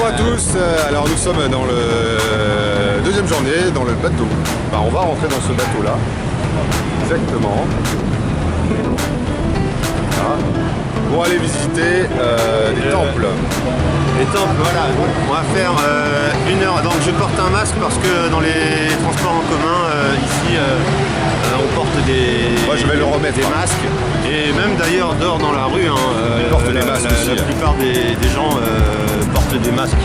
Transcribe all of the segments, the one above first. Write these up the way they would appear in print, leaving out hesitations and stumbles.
Bonjour à tous, alors nous sommes dans le deuxième journée, dans le bateau. Enfin, on va rentrer dans ce bateau là, exactement. Voilà. Pour aller visiter des temples. Les temples, voilà. On va faire 1 heure. Donc je porte un masque parce que dans les transports en commun, ici, on porte Moi je vais le remettre. des masques. Et même d'ailleurs dehors dans la rue, la plupart des gens portent des masques.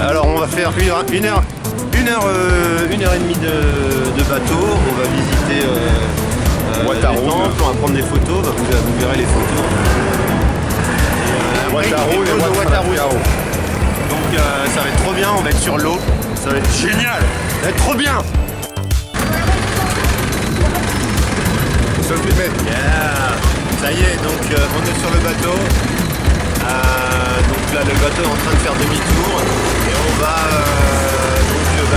Alors on va faire 1 heure et demie de bateau. On va visiter les temples, on va prendre des photos, vous verrez les photos. Wataru. Donc ça va être trop bien, on va être sur l'eau, ça va être génial, ça va être trop bien. Yeah. Ça y est, donc on est sur le bateau. Donc là le bateau est en train de faire demi-tour et on va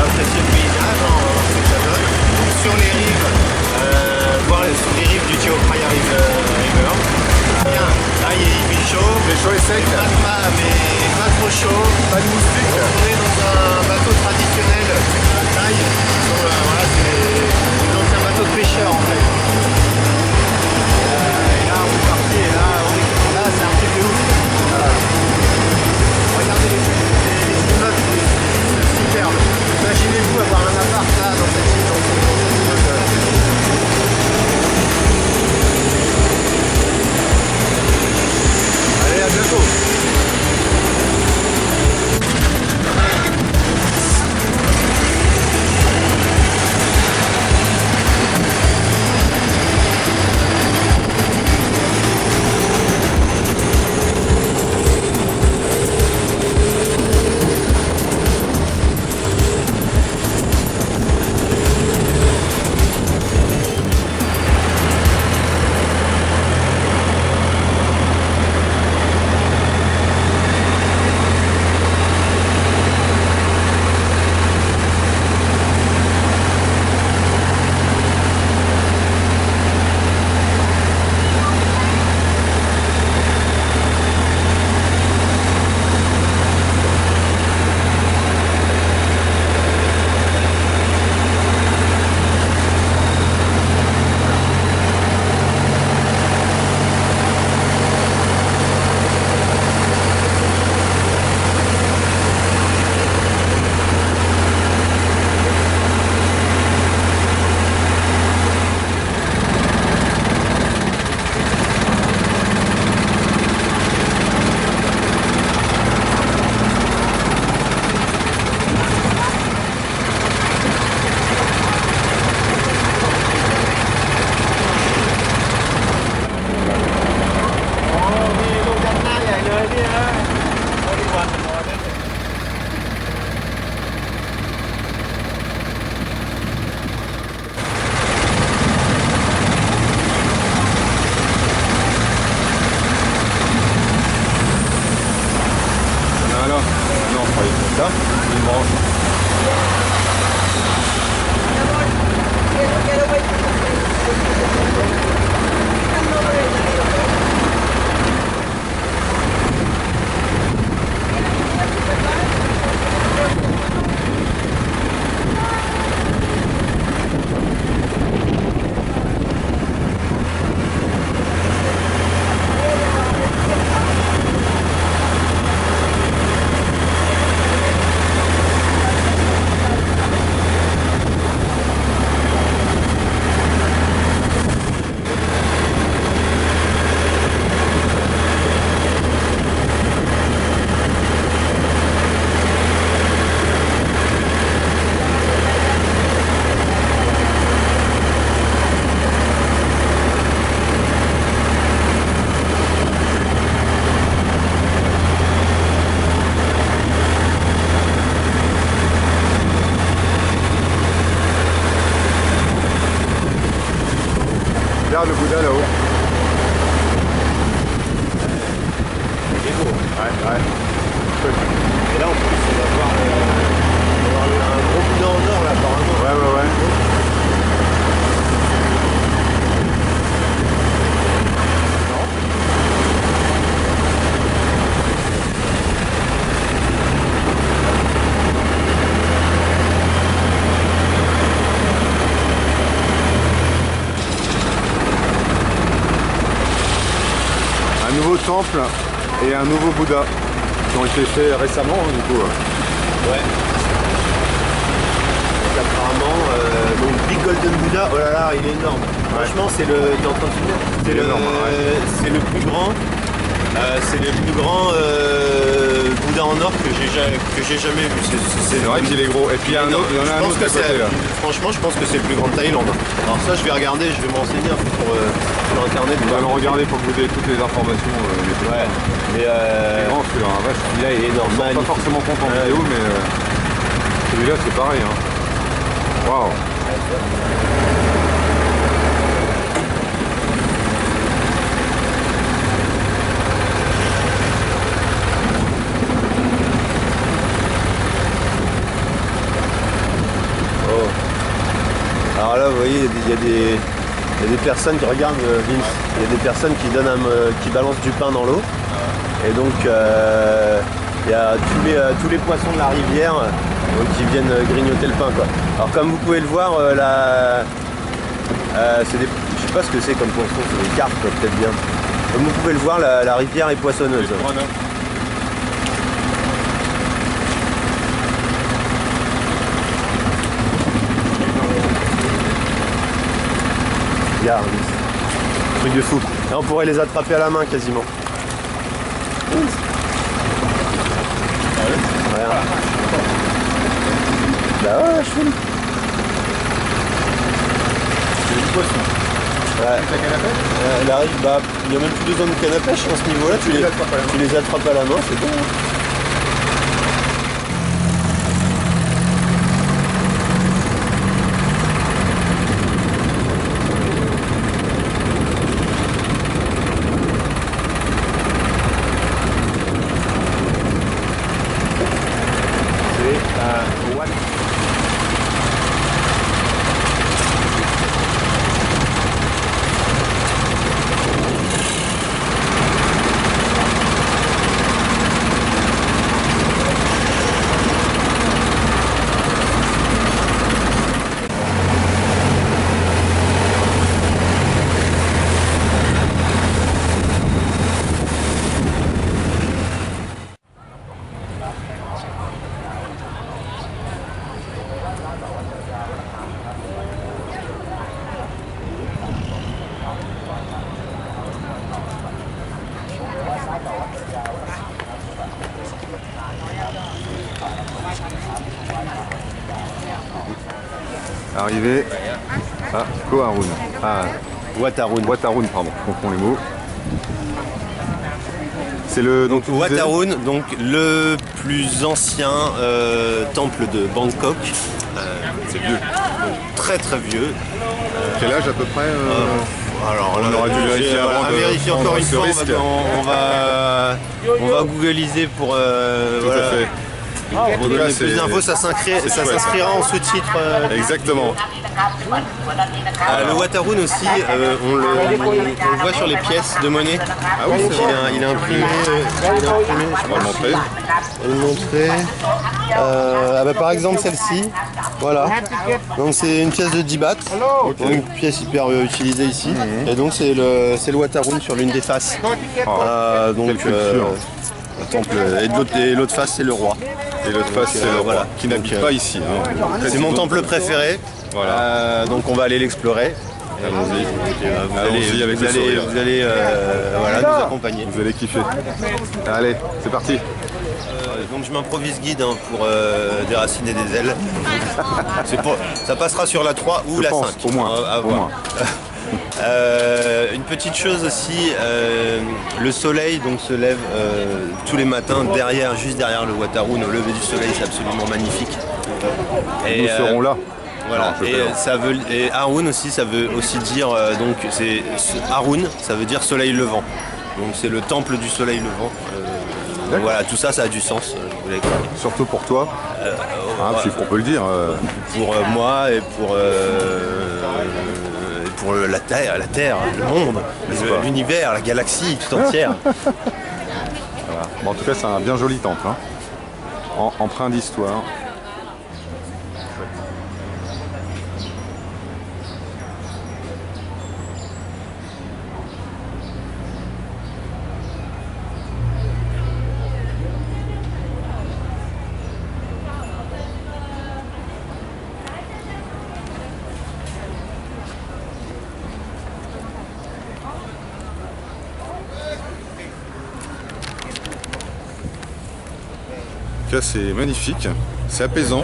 apprécier le paysage, on va voir ce que ça donne. Donc, sur les rives, voir sur les rives du Chao Phraya River. Là il fait chaud, et sec. mais pas trop chaud. Pas de moustiques. On est dans un bateau traditionnel de taille. Voilà, c'est des anciens bateaux de pêcheurs en fait. Et là on est parti et là c'est un truc de ouf. Voilà. Regardez les immeubles, c'est superbe. Imaginez-vous avoir un appart là dans cette île. Allez, à bientôt. Regarde le Bouddha là-haut. C'est beau. Ouais. Et là en plus on va voir un gros Bouddha en or là apparemment. Ouais. temple et un nouveau Bouddha qui ont été faits récemment, hein, du coup. Ouais. Donc, apparemment, donc Big Golden Buddha, oh là là, il est énorme. Franchement, c'est le. T'es en train de filmer ? C'est c'est le plus grand. C'est le plus grand Bouddha en or que j'ai jamais vu. C'est vrai qu'il est gros. Et puis il y en a un autre à côté là. Franchement, je pense que c'est le plus grand de Thaïlande. Alors ça, je vais regarder, je vais me renseigner un peu sur internet. Vous allez le regarder pour que vous ayez toutes les informations. Ouais. Mais c'est grand celui-là, hein, vache. celui-là, il est énorme. Pas forcément content de vidéo, mais celui-là c'est pareil. Hein. Waouh. Alors là, vous voyez, il y a des personnes qui regardent Vince. Il y a des personnes qui balancent du pain dans l'eau. Et donc, il y a tous les poissons de la rivière qui viennent grignoter le pain, quoi. Alors, comme vous pouvez le voir, c'est des, je sais pas ce que c'est comme poisson, c'est des carpes, peut-être bien. Comme vous pouvez le voir, la rivière est poissonneuse. Regarde, truc de fou. Et on pourrait les attraper à la main quasiment. Regarde. Bah ouais, je filme. C'est du poisson. Ouais. Elle arrive, bah, il n'y a même plus besoin de canne à pêche à ce niveau-là, tu les attrapes à la main, c'est bon. Arrivé à Koh Arun. Ah, Wat Arun. Wat Arun, pardon, je confonds les mots. C'est le donc Wat Arun, donc le plus ancien temple de Bangkok. C'est vieux. Très très vieux. Quel âge à peu près Alors on aurait dû vérifier avant de vérifier encore une fois. risque. On va googliser pour Tout à fait. pour donner plus d'infos. Ça s'inscrira en sous-titre. Exactement. Le Wat Arun aussi, on le voit sur les pièces de monnaie. Ah oui, donc il est imprimé. On va le montrer. Je vais le montrer. Par exemple celle-ci, voilà. Donc c'est une pièce de 10 bahts, donc une pièce hyper utilisée ici. Et donc c'est le Wat Arun sur l'une des faces. Donc le temple et l'autre face c'est le roi. Et l'autre face, c'est le roi, voilà. qui n'habite pas ici. Hein. C'est mon temple préféré. Voilà. Donc on va aller l'explorer. Allons-y avec le sourire. Vous allez voilà, nous accompagner. Vous allez kiffer. Allez, c'est parti. Donc je m'improvise guide pour déraciner des ailes. Ça passera sur la 3 ou la 5. Au moins. À Au voir. moins. Une petite chose aussi, le soleil donc se lève tous les matins juste derrière le Wat Arun au lever du soleil, c'est absolument magnifique. Et, nous serons là. Voilà. Et Arun aussi, ça veut aussi dire donc c'est Arun, ça veut dire soleil levant. Donc c'est le temple du soleil levant. Voilà, tout ça, ça a du sens. Surtout pour toi. Si on peut le dire. Pour moi et pour la Terre, le monde, l'univers, la galaxie tout entière. Voilà. Bon, en tout cas, c'est un bien joli temple. Hein. Empreint d'histoire. tout cas, c'est magnifique. C'est apaisant,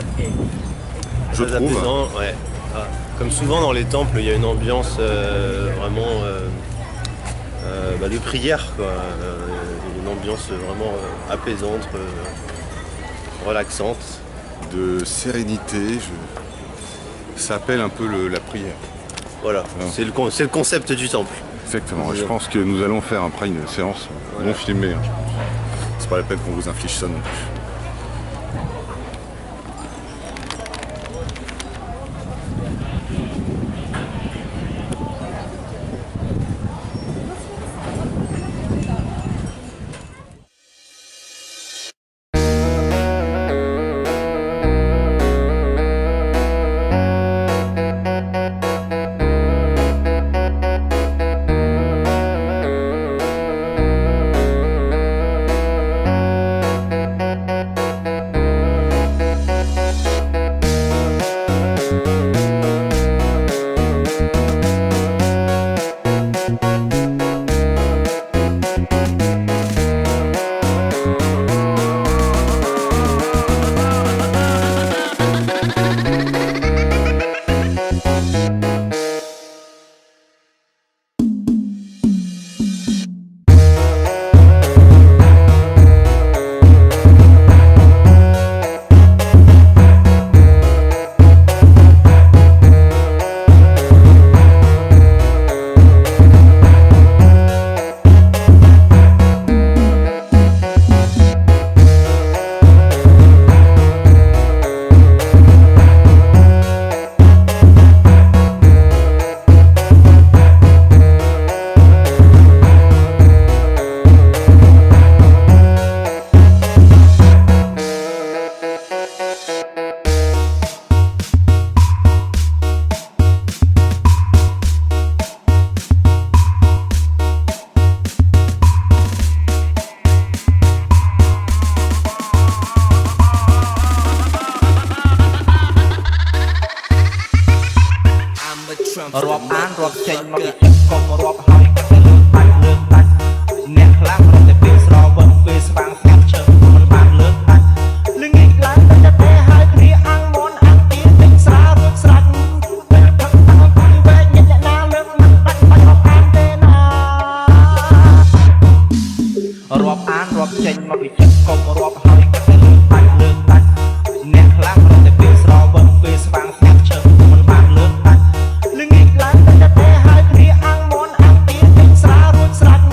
je Très trouve. apaisant, ouais. Ah, comme souvent dans les temples, il y a une ambiance vraiment de prière, quoi. Une ambiance vraiment apaisante, relaxante. De sérénité. Ça appelle un peu la prière. Voilà, c'est le concept du temple. Exactement. Je pense que nous allons faire après une séance non filmée. Hein. C'est pas la peine qu'on vous inflige ça non plus.រាប់អានរាប់ចេញមកពីចិត្តកុំរាប់ហើយក៏ទៅលើបាច់លើកដាច់អ្នកខ្លះរត់តែពេលស្រវឹងពេលស្វាងស្ងាត់ជើងមិនបានលើកដាច់ល្ងាចឡើងតែតែហើយគ្នាអាំងមន់អាំងទៀនពេញស្រារួចស្រាច់តែផឹកតាំងពីវែងអ្នកណាលើកមិនដាច់បាច់រាប់អានទេណារាប់អានរាប់ចេញមកពីចិត្តកុំរាប់ហើយក៏ទៅលើបាច់លើកដាច់អ្នកខ្លះរត់តែពេលស្រវឹងពេលស្វាងស្ងាត់ជើងមិនបានលើកដាច់ល្ងាចឡើងតែតែហើយគ្នាអាំងមន់អាំងទៀនពេញស្រារួចស្រាច់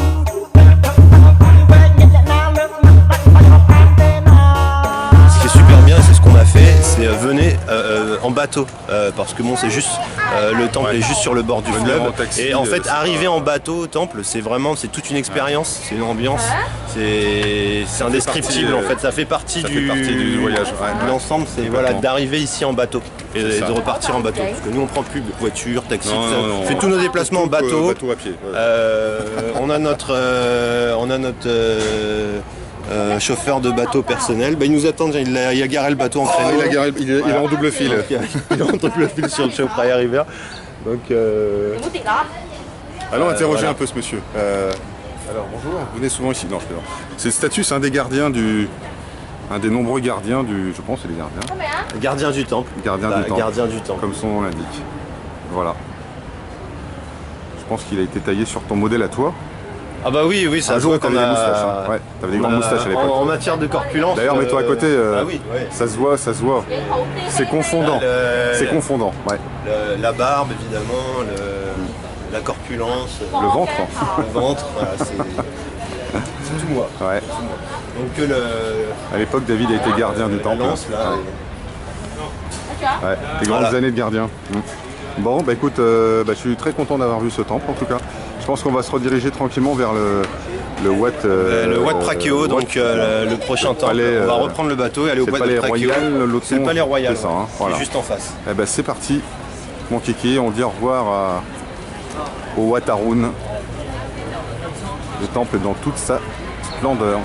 តែផឹកតាំងពីវែងអ្នកណាលើកមិនដាច់បាច់រាប់អានទេណា Ce qui est super bien, c'est ce qu'on a fait, c'est venez en bateau, parce que bon, c'est juste le temple est juste sur le bord du fleuve, taxi, et en fait c'est arriver en bateau au temple, c'est vraiment, c'est toute une expérience, c'est une ambiance, c'est indescriptible en fait, ça fait partie du voyage. de l'ensemble, c'est voilà d'arriver ici en bateau et ça. de repartir en bateau, parce que nous on prend plus de voiture, taxi, Non, tout ça. non, non, On fait tous nos déplacements en bateau. Bateau à pied. Ouais. On a notre chauffeur de bateau personnel. Bah, il nous attend, il a garé le bateau en créneau. Il est en double fil. Donc, il est en double fil sur le Chaupraia River. Donc, Allons interroger voilà. un peu ce monsieur. Alors bonjour, vous venez souvent ici. Non, je plaisante. C'est le statut, c'est un des gardiens un des nombreux gardiens du. Je pense c'est les gardiens. gardien du temple. Gardien du temple. Gardien du temple. Comme son nom l'indique. Voilà. Je pense qu'il a été taillé sur ton modèle à toi. Ah bah oui, oui, ça Un se jour voit t'avais qu'on des a... moustaches. Hein. Ouais, t'avais des grandes moustaches à l'époque. En matière de corpulence. D'ailleurs, mets-toi à côté. Ah oui, ouais. Ça se voit, ça se voit. C'est confondant. C'est confondant. Ouais. La barbe, évidemment, la corpulence. Le ventre. Le ventre, voilà, c'est tout moi. Ouais. Donc À l'époque, David a été gardien du la temple. lance, là, Ouais. Des grandes Voilà. années de gardien. Bon, bah écoute, je suis très content d'avoir vu ce temple en tout cas. Je pense qu'on va se rediriger tranquillement vers le Wat. le Wat Prakeo, donc le prochain temple. palais, on va reprendre le bateau et aller au c'est le Wat palais Prakeo. royal, l'autre C'est le nom, palais royal, c'est ça, hein, voilà. juste en face. Eh ben c'est parti, mon kiki, on dit au revoir au Wat Arun. Le temple dans toute sa splendeur.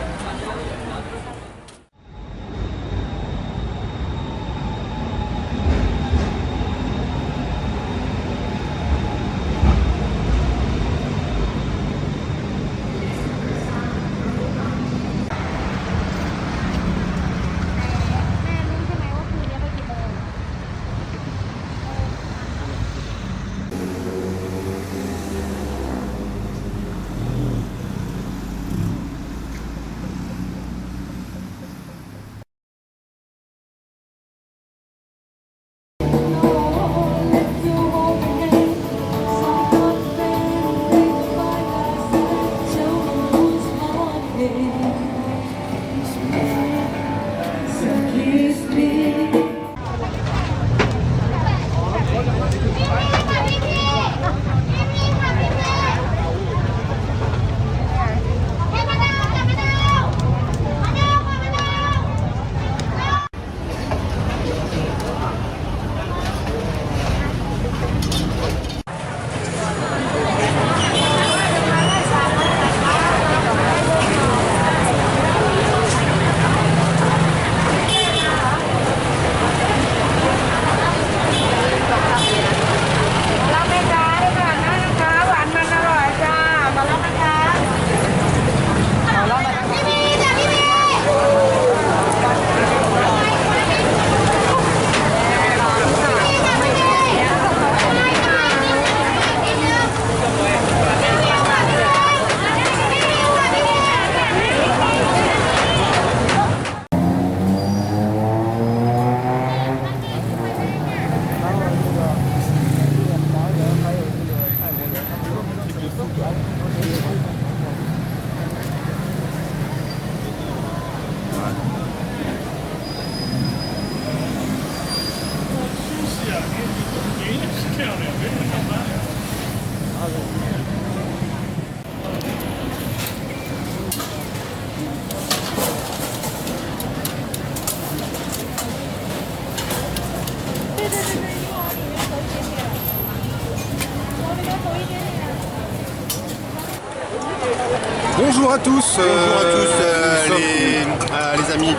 à tous. Bonjour à tous les amis.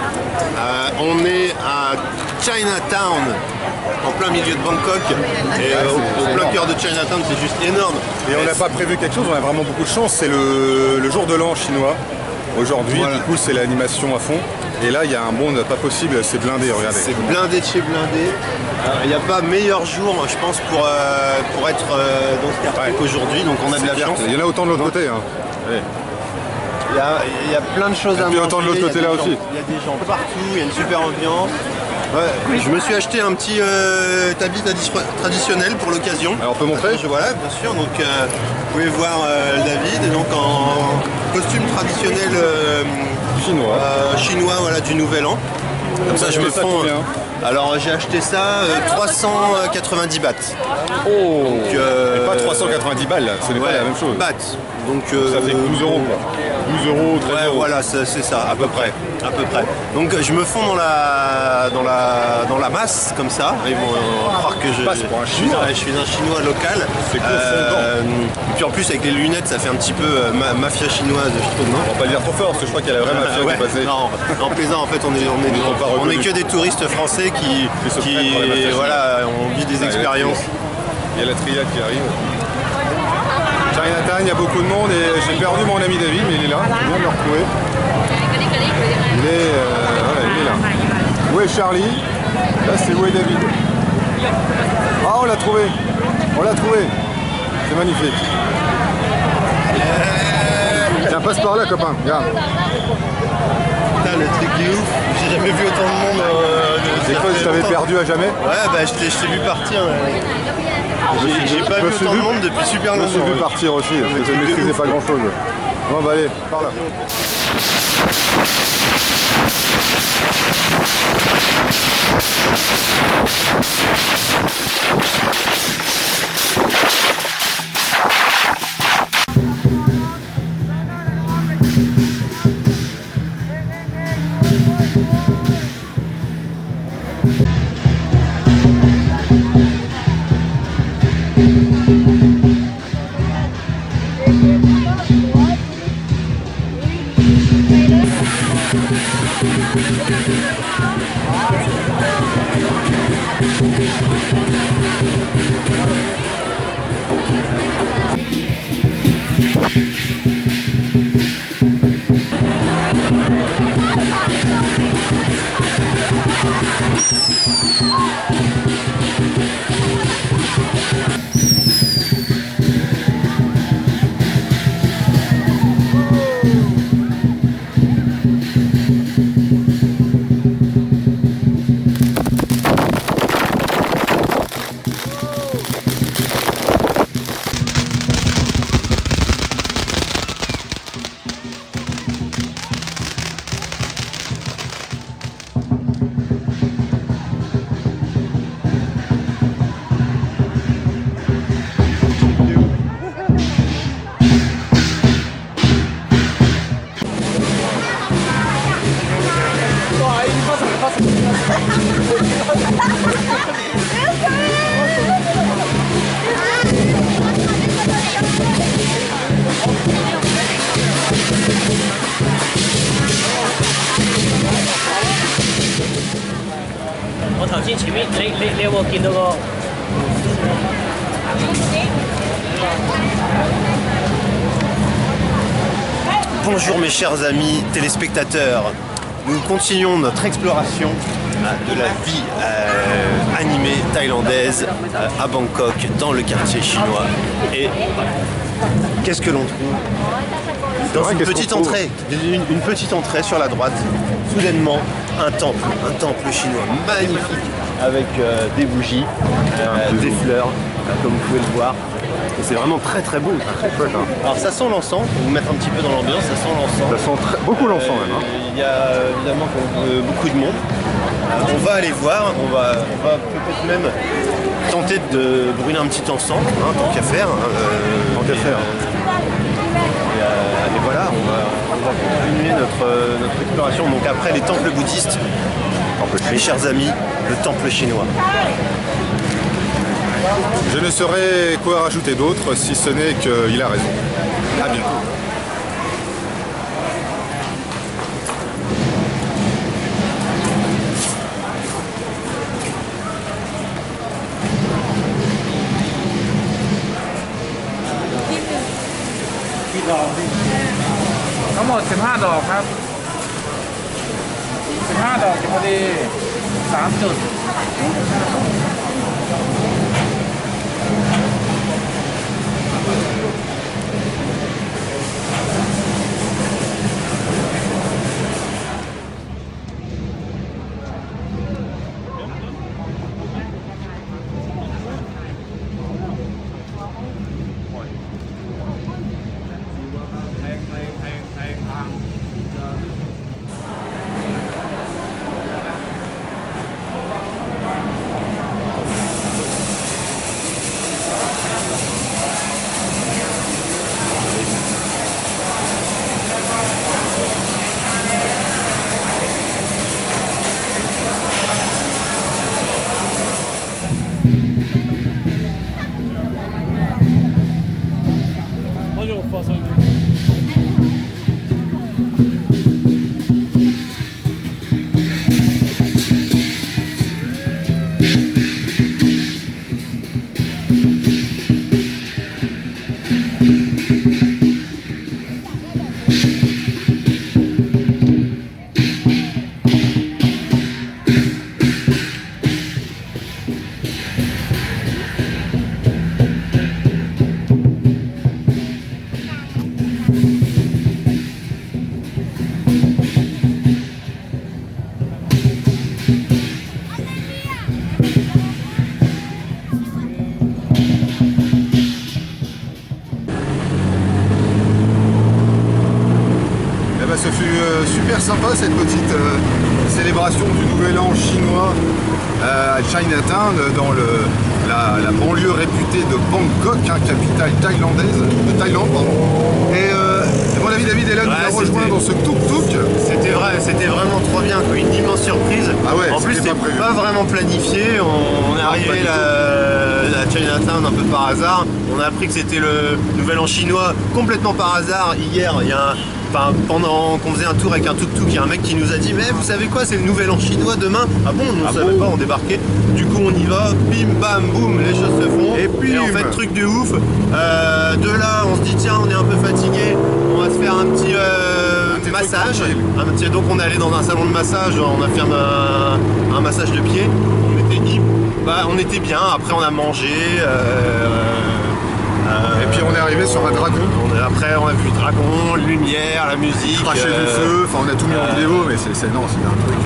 On est à Chinatown, en plein milieu de Bangkok. Et au plein cœur de Chinatown, c'est juste énorme. Et on n'a pas prévu quelque chose, on a vraiment beaucoup de chance. C'est le jour de l'an chinois. Aujourd'hui, Voilà. du coup, c'est l'animation à fond. Et là, il y a un bond pas possible, c'est blindé, regardez. C'est blindé de chez blindé. Il n'y a pas meilleur jour, je pense, pour être dans ce quartier qu'aujourd'hui. Donc on a de la chance. Il y en a autant de l'autre côté. Hein. Allez. Il y a plein de choses à manger. puis autant de l'autre côté là aussi. Il y a des gens partout, il y a une super ambiance. Ouais, je me suis acheté un petit établi traditionnel pour l'occasion. Alors on peut montrer? Voilà, bien sûr. Donc vous pouvez voir David, et donc en costume traditionnel chinois voilà, du Nouvel An. Comme ça je me fonds. Alors j'ai acheté ça 390 bahts. Oh. Donc, et pas 390 balles, ce n'est pas la même chose. Bahts. Donc ça fait 12 euros quoi. 12 euros, 13 ouais, euros. voilà, c'est ça, à peu près. Donc je me fonds dans la masse comme ça. Ils vont croire que je suis un Chinois local. C'est confondant. Et puis en plus avec les lunettes, ça fait un petit peu mafia chinoise, je trouve, non? On va pas le dire trop fort parce que je crois qu'il y a la vraie mafia qui est passée. Non, en plaisant, en fait, on est que des touristes français qui se prennent pour les mafias voilà, on vit des expériences. Il y a la triade qui arrive. Chinatown, il y a beaucoup de monde et j'ai perdu mon ami David, mais il est là, je viens de le retrouver. Voilà, il est là. Où est Charlie? Là, c'est où est David? Ah, on l'a trouvé! On l'a trouvé! C'est magnifique. Tiens, passe par là, copain, regarde. Putain, le truc est ouf, j'ai jamais vu autant de monde. C'est quoi, je t'avais perdu à jamais? Ouais, bah je t'ai vu partir. J'ai pas vu autant de monde depuis super Je me longtemps. suis vu partir aussi, parce que je ne maîtrisais pas grand chose. Bon bah allez, par là. Bonjour mes chers amis téléspectateurs, nous continuons notre exploration de la vie animée thaïlandaise à Bangkok, dans le quartier chinois. Et qu'est-ce que l'on trouve? Dans une petite entrée, une petite entrée sur la droite, soudainement un temple chinois magnifique avec des bougies, des fleurs, comme vous pouvez le voir. Et c'est vraiment très très beau. Très chouette, hein. Alors ça sent l'encens, pour vous mettre un petit peu dans l'ambiance, ça sent l'encens. Ça sent beaucoup l'encens même. Hein. Il y a évidemment beaucoup de monde. On va aller voir, on va peut-être même tenter de brûler un petit encens, hein, tant qu'à faire. Tant qu'à faire. Et voilà, on va continuer notre exploration. Donc après les temples bouddhistes, mes chers amis, le temple chinois. Je ne saurais quoi rajouter d'autre si ce n'est qu'il a raison. À bientôt. พอดี3 จุด Ce fut super sympa cette petite célébration du Nouvel An chinois à Chinatown, dans la banlieue réputée de Bangkok, hein, capitale thaïlandaise, de Thaïlande. Pardon. Et à mon avis, David est là, nous a rejoint dans ce tuk-tuk. C'était vrai, c'était vraiment trop bien, quoi. Une immense surprise. Ah ouais, en plus, c'était pas vraiment planifié. On est arrivé à Chinatown un peu par hasard. On a appris que c'était le Nouvel An chinois complètement par hasard. Hier, il y a pendant qu'on faisait un tour avec un tuk-tuk, il y a un mec qui nous a dit mais vous savez quoi, c'est le Nouvel An chinois demain. Ah bon, on ne savait pas, on débarquait. Du coup on y va, bim bam boum, les choses se font. Et en fait truc de ouf. De là on se dit tiens, on est un peu fatigué, on va se faire un petit massage. Donc on est allé dans un salon de massage, on a fait un massage de pied. On était bien, après on a mangé. Et puis on est arrivé sur un dragon. Après on a vu le dragon, lumière, la musique. Cracher du feu, enfin on a tout mis en vidéo, mais c'est un truc.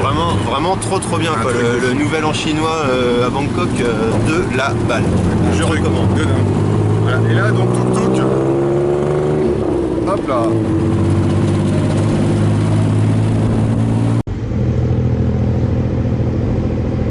Vraiment trop bien quoi. Le Nouvel An chinois à Bangkok de la balle. Je recommande. Voilà. Et là donc tuk-tuk. Hop là.